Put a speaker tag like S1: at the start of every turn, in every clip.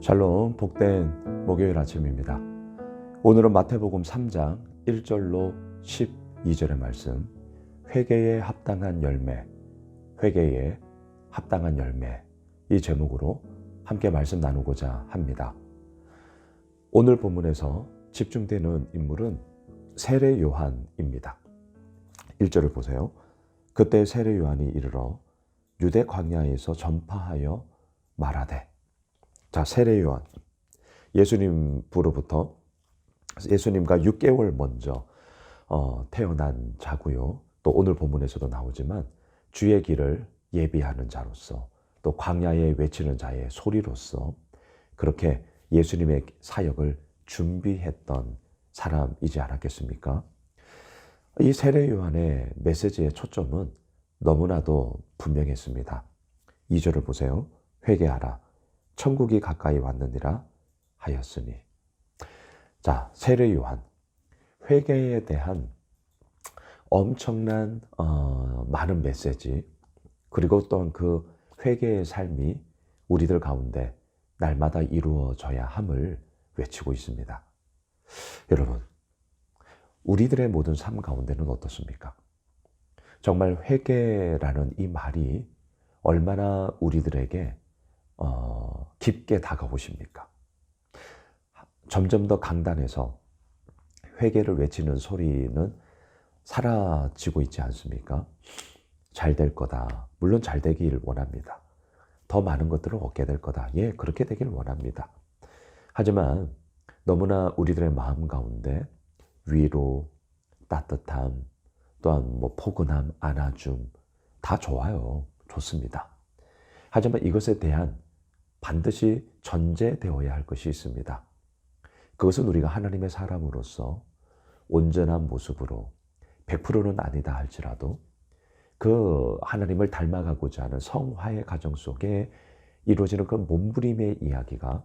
S1: 샬롬, 복된 목요일 아침입니다. 오늘은 마태복음 3장 1절로 12절의 말씀, 회개에 합당한 열매, 회개에 합당한 열매, 이 제목으로 함께 말씀 나누고자 합니다. 오늘 본문에서 집중되는 인물은 세례 요한입니다. 1절을 보세요. 그때 세례 요한이 이르러 유대 광야에서 전파하여 말하되. 자, 세례 요한, 예수님으로부터 예수님과 6개월 먼저 태어난 자고요. 또 오늘 본문에서도 나오지만 주의 길을 예비하는 자로서, 또 광야에 외치는 자의 소리로서 그렇게 예수님의 사역을 준비했던 사람이지 않았겠습니까? 이 세례 요한의 메시지의 초점은 너무나도 분명했습니다. 2절을 보세요. 회개하라. 천국이 가까이 왔느니라 하였으니. 자, 세례 요한, 회개에 대한 엄청난 많은 메시지, 그리고 또한 그 회개의 삶이 우리들 가운데 날마다 이루어져야 함을 외치고 있습니다. 여러분, 우리들의 모든 삶 가운데는 어떻습니까? 정말 회개라는 이 말이 얼마나 우리들에게 깊게 다가오십니까? 점점 더 강단해서 회개를 외치는 소리는 사라지고 있지 않습니까? 잘 될 거다. 물론 잘 되길 원합니다. 더 많은 것들을 얻게 될 거다. 예, 그렇게 되길 원합니다. 하지만 너무나 우리들의 마음 가운데 위로, 따뜻함, 또한 포근함, 안아줌 다 좋아요. 좋습니다. 하지만 이것에 대한 반드시 전제되어야 할 것이 있습니다. 그것은 우리가 하나님의 사람으로서 온전한 모습으로 100%는 아니다 할지라도 그 하나님을 닮아가고자 하는 성화의 과정 속에 이루어지는 그 몸부림의 이야기가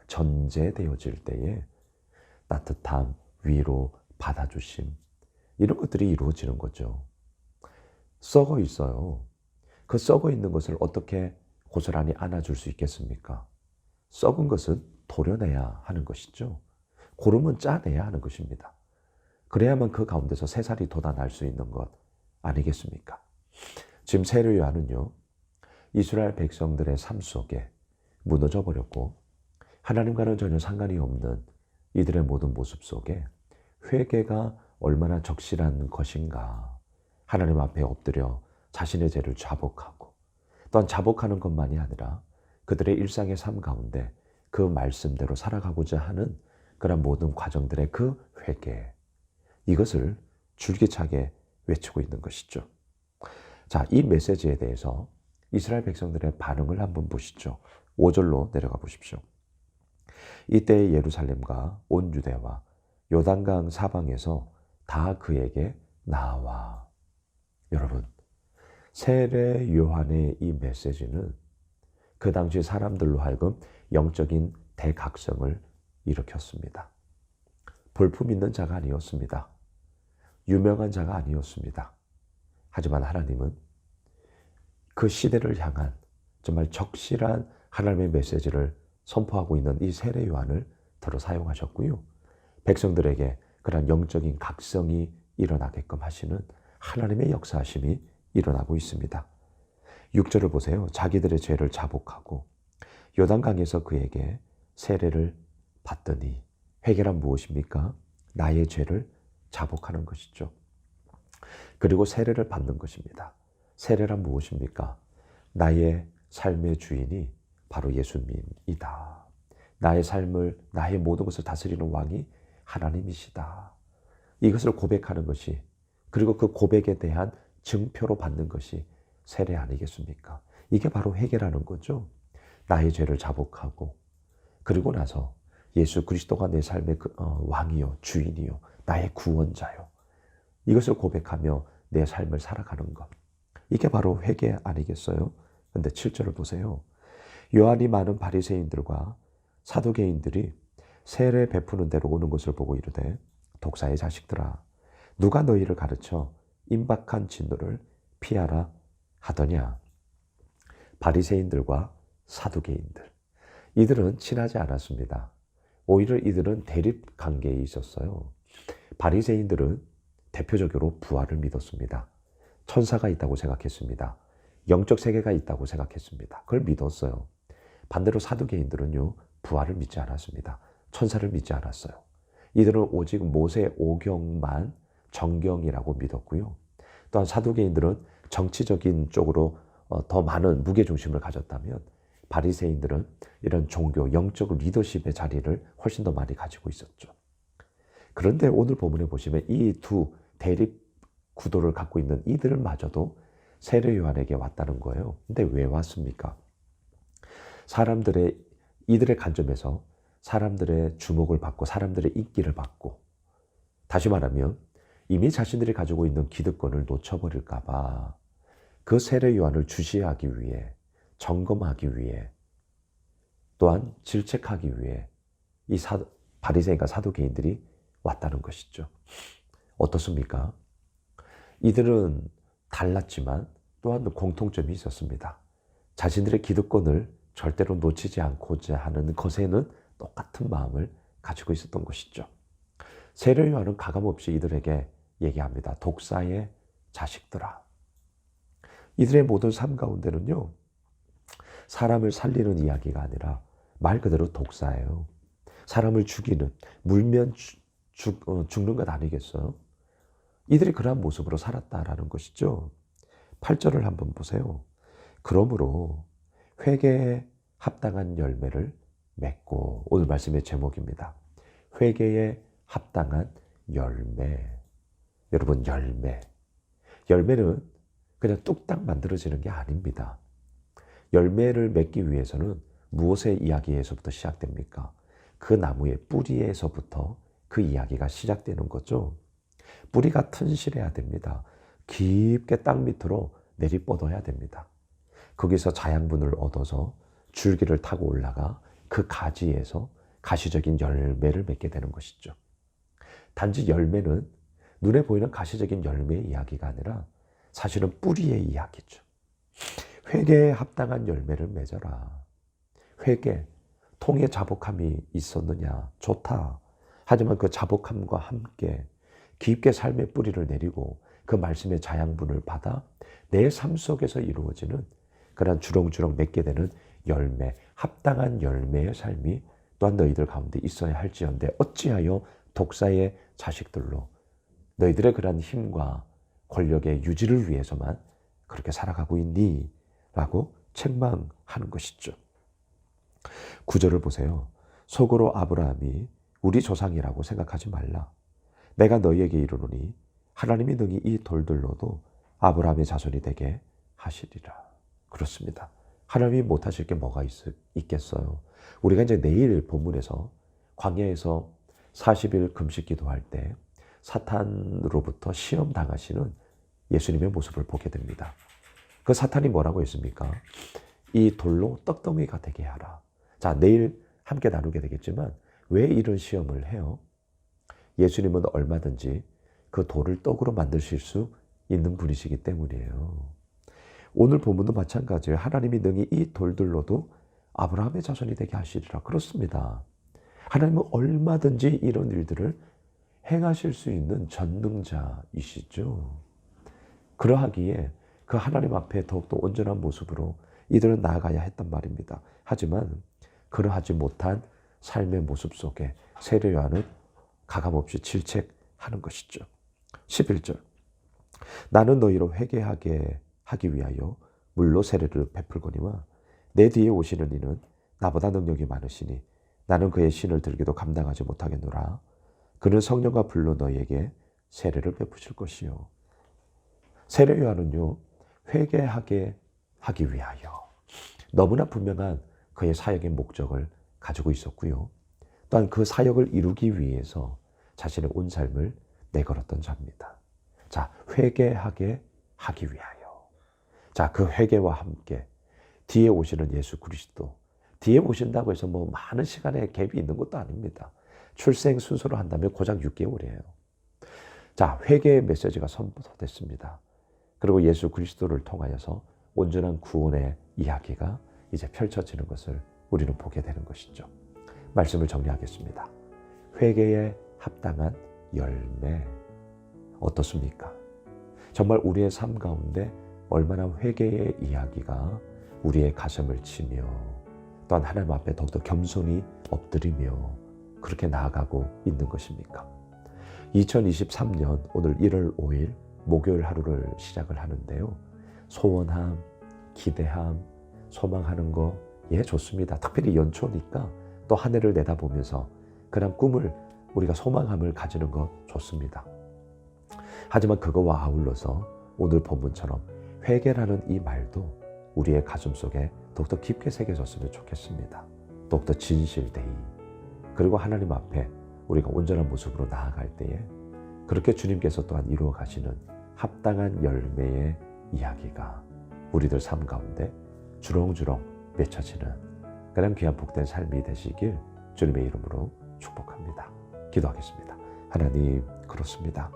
S1: 전제되어질 때에 따뜻함, 위로, 받아주심, 이런 것들이 이루어지는 거죠. 썩어 있어요. 그 썩어 있는 것을 어떻게 고스란히 안아줄 수 있겠습니까? 썩은 것은 도려내야 하는 것이죠. 고름은 짜내야 하는 것입니다. 그래야만 그 가운데서 새살이 돋아날 수 있는 것 아니겠습니까? 지금 세례 요한은요, 이스라엘 백성들의 삶 속에 무너져 버렸고 하나님과는 전혀 상관이 없는 이들의 모든 모습 속에 회개가 얼마나 적실한 것인가, 하나님 앞에 엎드려 자신의 죄를 자복하고, 또한 자복하는 것만이 아니라 그들의 일상의 삶 가운데 그 말씀대로 살아가고자 하는 그런 모든 과정들의 그 회개, 이것을 줄기차게 외치고 있는 것이죠. 자, 이 메시지에 대해서 이스라엘 백성들의 반응을 한번 보시죠. 5절로 내려가 보십시오. 이때 예루살렘과 온 유대와 요단강 사방에서 다 그에게 나와. 여러분, 세례 요한의 이 메시지는 그 당시 사람들로 하여금 영적인 대각성을 일으켰습니다. 볼품 있는 자가 아니었습니다. 유명한 자가 아니었습니다. 하지만 하나님은 그 시대를 향한 정말 적실한 하나님의 메시지를 선포하고 있는 이 세례 요한을 들어 사용하셨고요. 백성들에게 그런 영적인 각성이 일어나게끔 하시는 하나님의 역사하심이 일어나고 있습니다. 6절을 보세요. 자기들의 죄를 자복하고 요단강에서 그에게 세례를 받더니. 회개란 무엇입니까? 나의 죄를 자복하는 것이죠. 그리고 세례를 받는 것입니다. 세례란 무엇입니까? 나의 삶의 주인이 바로 예수님이다. 나의 삶을, 나의 모든 것을 다스리는 왕이 하나님이시다. 이것을 고백하는 것이, 그리고 그 고백에 대한 증표로 받는 것이 세례 아니겠습니까? 이게 바로 회개라는 거죠. 나의 죄를 자복하고, 그리고 나서 예수 그리스도가 내 삶의 왕이요, 주인이요, 나의 구원자요, 이것을 고백하며 내 삶을 살아가는 것, 이게 바로 회개 아니겠어요? 그런데 7절을 보세요. 요한이 많은 바리새인들과 사두개인들이 세례 베푸는 대로 오는 것을 보고 이르되, 독사의 자식들아, 누가 너희를 가르쳐 임박한 진노를 피하라 하더냐. 바리새인들과 사두개인들, 이들은 친하지 않았습니다. 오히려 이들은 대립 관계에 있었어요. 바리새인들은 대표적으로 부활을 믿었습니다. 천사가 있다고 생각했습니다. 영적 세계가 있다고 생각했습니다. 그걸 믿었어요. 반대로 사두개인들은요, 부활을 믿지 않았습니다. 천사를 믿지 않았어요. 이들은 오직 모세 오경만 정경이라고 믿었고요. 또한 사두개인들은 정치적인 쪽으로 더 많은 무게중심을 가졌다면 바리새인들은 이런 종교, 영적 리더십의 자리를 훨씬 더 많이 가지고 있었죠. 그런데 오늘 본문에 보시면 이 두 대립 구도를 갖고 있는 이들마저도 세례 요한에게 왔다는 거예요. 근데 왜 왔습니까? 이들의 관점에서 사람들의 주목을 받고 사람들의 인기를 받고, 다시 말하면 이미 자신들이 가지고 있는 기득권을 놓쳐버릴까 봐 그 세례 요한을 주시하기 위해, 점검하기 위해, 또한 질책하기 위해 이 바리새인과 사두개인들이 왔다는 것이죠. 어떻습니까? 이들은 달랐지만 또한 공통점이 있었습니다. 자신들의 기득권을 절대로 놓치지 않고자 하는 것에는 똑같은 마음을 가지고 있었던 것이죠. 세례 요한은 가감없이 이들에게 얘기합니다. 독사의 자식들아. 이들의 모든 삶 가운데는요, 사람을 살리는 이야기가 아니라 말 그대로 독사예요. 사람을 죽이는, 물면 죽는 것 아니겠어요? 이들이 그러한 모습으로 살았다라는 것이죠. 8절을 한번 보세요. 그러므로 회개에 합당한 열매를 맺고, 오늘 말씀의 제목입니다. 회개에 합당한 열매. 여러분, 열매는 그냥 뚝딱 만들어지는 게 아닙니다. 열매를 맺기 위해서는 무엇의 이야기에서부터 시작됩니까? 그 나무의 뿌리에서부터 그 이야기가 시작되는 거죠. 뿌리가 튼실해야 됩니다. 깊게 땅 밑으로 내리뻗어야 됩니다. 거기서 자양분을 얻어서 줄기를 타고 올라가 그 가지에서 가시적인 열매를 맺게 되는 것이죠. 단지 열매는 눈에 보이는 가시적인 열매의 이야기가 아니라 사실은 뿌리의 이야기죠. 회개에 합당한 열매를 맺어라. 회개, 통에 자복함이 있었느냐? 좋다. 하지만 그 자복함과 함께 깊게 삶의 뿌리를 내리고 그 말씀의 자양분을 받아 내 삶 속에서 이루어지는 그런 주렁주렁 맺게 되는 열매, 합당한 열매의 삶이 또한 너희들 가운데 있어야 할지언데 어찌하여 독사의 자식들로 너희들의 그런 힘과 권력의 유지를 위해서만 그렇게 살아가고 있니? 라고 책망하는 것이죠. 9절을 보세요. 속으로 아브라함이 우리 조상이라고 생각하지 말라. 내가 너희에게 이르노니 하나님이 능히 이 돌들로도 아브라함의 자손이 되게 하시리라. 그렇습니다. 하나님이 못하실 게 뭐가 있겠어요. 우리가 이제 내일 본문에서 광야에서 40일 금식 기도할 때 사탄으로부터 시험 당하시는 예수님의 모습을 보게 됩니다. 그 사탄이 뭐라고 했습니까? 이 돌로 떡덩이가 되게 하라. 자, 내일 함께 나누게 되겠지만 왜 이런 시험을 해요? 예수님은 얼마든지 그 돌을 떡으로 만드실 수 있는 분이시기 때문이에요. 오늘 본문도 마찬가지예요. 하나님이 능히 이 돌들로도 아브라함의 자손이 되게 하시리라. 그렇습니다. 하나님은 얼마든지 이런 일들을 행하실 수 있는 전능자이시죠. 그러하기에 그 하나님 앞에 더욱더 온전한 모습으로 이들은 나아가야 했단 말입니다. 하지만 그러하지 못한 삶의 모습 속에 세례 요한은 가감없이 질책하는 것이죠. 11절 나는 너희로 회개하게 하기 위하여 물로 세례를 베풀거니와 내 뒤에 오시는 이는 나보다 능력이 많으시니 나는 그의 신을 들기도 감당하지 못하겠노라. 그는 성령과 불로 너희에게 세례를 베푸실 것이요. 세례 요한은요, 회개하게 하기 위하여 너무나 분명한 그의 사역의 목적을 가지고 있었고요. 또한 그 사역을 이루기 위해서 자신의 온 삶을 내걸었던 자입니다. 자, 회개하게 하기 위하여. 자, 그 회개와 함께 뒤에 오시는 예수 그리스도. 뒤에 오신다고 해서 뭐 많은 시간의 갭이 있는 것도 아닙니다. 출생 순서로 한다면 고작 6개월이에요. 자, 회개의 메시지가 선포됐습니다. 그리고 예수 그리스도를 통하여서 온전한 구원의 이야기가 이제 펼쳐지는 것을 우리는 보게 되는 것이죠. 말씀을 정리하겠습니다. 회개에 합당한 열매 어떻습니까? 정말 우리의 삶 가운데 얼마나 회개의 이야기가 우리의 가슴을 치며 또한 하나님 앞에 더욱더 겸손히 엎드리며 그렇게 나아가고 있는 것입니까? 2023년 오늘 1월 5일 목요일 하루를 시작을 하는데요. 소원함, 기대함, 소망하는 거 좋습니다. 특별히 연초니까 또 한 해를 내다보면서 그런 꿈을 우리가 소망함을 가지는 거 좋습니다. 하지만 그거와 아울러서 오늘 본문처럼 회개라는 이 말도 우리의 가슴 속에 더욱더 깊게 새겨졌으면 좋겠습니다. 더욱더 진실되이 그리고 하나님 앞에 우리가 온전한 모습으로 나아갈 때에 그렇게 주님께서 또한 이루어 가시는 합당한 열매의 이야기가 우리들 삶 가운데 주렁주렁 맺혀지는 그런 귀한 복된 삶이 되시길 주님의 이름으로 축복합니다. 기도하겠습니다. 하나님, 그렇습니다.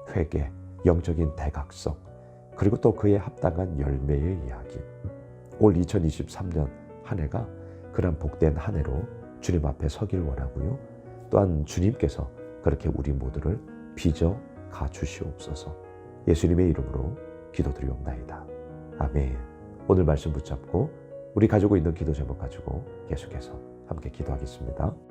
S1: 회개, 영적인 대각성, 그리고 또 그에 합당한 열매의 이야기. 올 2023년 한 해가 그런 복된 한 해로 주님 앞에 서길 원하고요. 또한 주님께서 그렇게 우리 모두를 빚어 가주시옵소서. 예수님의 이름으로 기도드리옵나이다. 아멘. 오늘 말씀 붙잡고 우리 가지고 있는 기도 제목 가지고 계속해서 함께 기도하겠습니다.